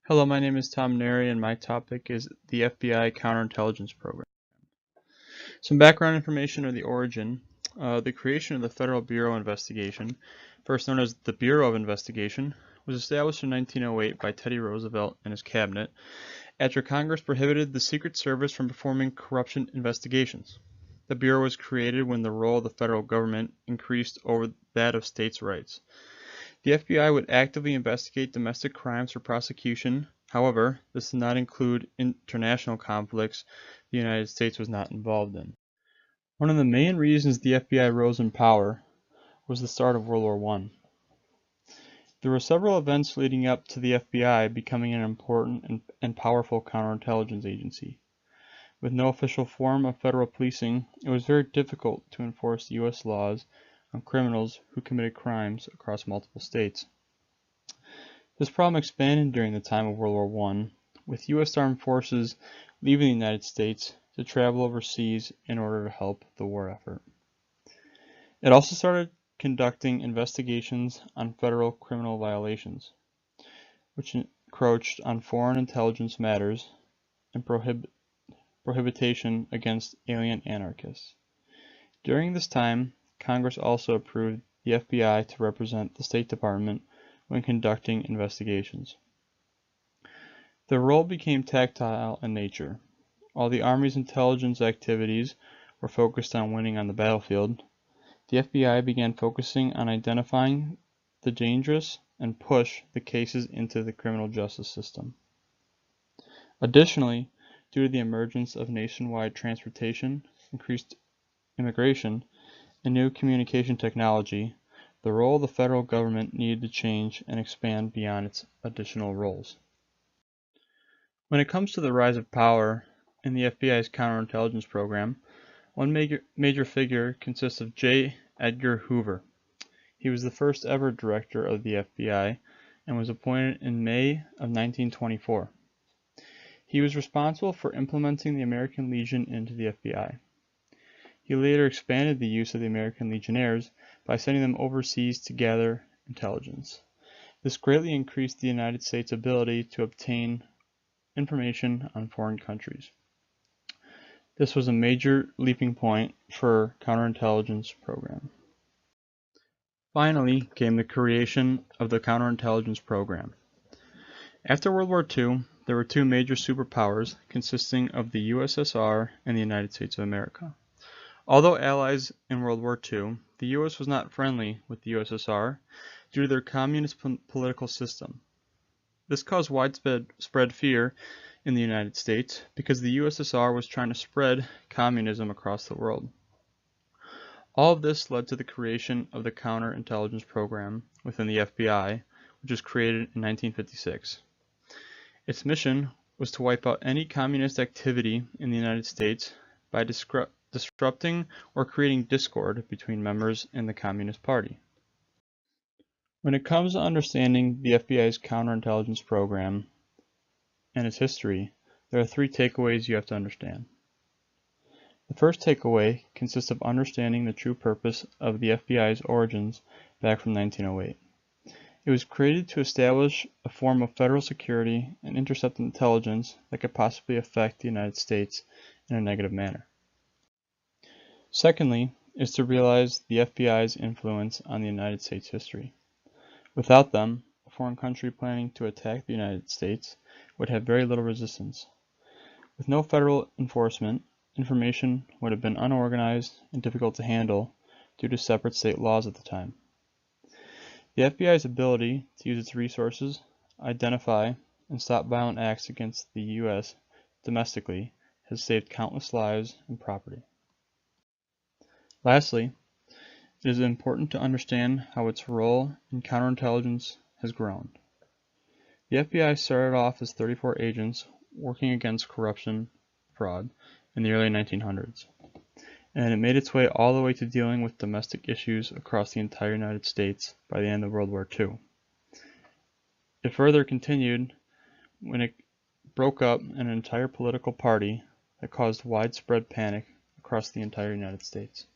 Hello, my name is Tom Neri, and my topic is the FBI Counterintelligence Program. Some background information of the origin. The creation of the Federal Bureau of Investigation, first known as the Bureau of Investigation, was established in 1908 by Teddy Roosevelt and his cabinet after Congress prohibited the Secret Service from performing corruption investigations. The Bureau was created when the role of the federal government increased over that of states' rights. The FBI would actively investigate domestic crimes for prosecution. However, this did not include international conflicts the United States was not involved in. One of the main reasons the FBI rose in power was the start of World War I. There were several events leading up to the FBI becoming an important and powerful counterintelligence agency. With no official form of federal policing, it was very difficult to enforce U.S. laws on criminals who committed crimes across multiple states. This problem expanded during the time of World War I, with U.S. armed forces leaving the United States to travel overseas in order to help the war effort. It also started conducting investigations on federal criminal violations, which encroached on foreign intelligence matters and prohibition against alien anarchists. During this time, Congress also approved the FBI to represent the State Department when conducting investigations. The role became tactile in nature. While the Army's intelligence activities were focused on winning on the battlefield, the FBI began focusing on identifying the dangerous and push the cases into the criminal justice system. Additionally, due to the emergence of nationwide transportation, increased immigration, and new communication technology, the role of the federal government needed to change and expand beyond its additional roles. When it comes to the rise of power in the FBI's counterintelligence program, one major figure consists of J. Edgar Hoover. He was the first ever director of the FBI and was appointed in May of 1924. He was responsible for implementing the American Legion into the FBI. He later expanded the use of the American Legionnaires by sending them overseas to gather intelligence. This greatly increased the United States' ability to obtain information on foreign countries. This was a major leaping point for counterintelligence program. Finally came the creation of the counterintelligence program. After World War II, there were two major superpowers consisting of the USSR and the United States of America. Although allies in World War II, the U.S. was not friendly with the USSR due to their communist political system. This caused widespread fear in the United States because the USSR was trying to spread communism across the world. All of this led to the creation of the Counterintelligence Program within the FBI, which was created in 1956. Its mission was to wipe out any communist activity in the United States by disrupting or creating discord between members in the Communist Party. When it comes to understanding the FBI's counterintelligence program and its history, there are three takeaways you have to understand. The first takeaway consists of understanding the true purpose of the FBI's origins back from 1908. It was created to establish a form of federal security and intercept intelligence that could possibly affect the United States in a negative manner. Secondly, is to realize the FBI's influence on the United States history. Without them, a foreign country planning to attack the United States would have very little resistance. With no federal enforcement, information would have been unorganized and difficult to handle due to separate state laws at the time. The FBI's ability to use its resources, identify, and stop violent acts against the U.S. domestically has saved countless lives and property. Lastly, it is important to understand how its role in counterintelligence has grown. The FBI started off as 34 agents working against corruption fraud in the early 1900s, and it made its way all the way to dealing with domestic issues across the entire United States by the end of World War II. It further continued when it broke up an entire political party that caused widespread panic across the entire United States.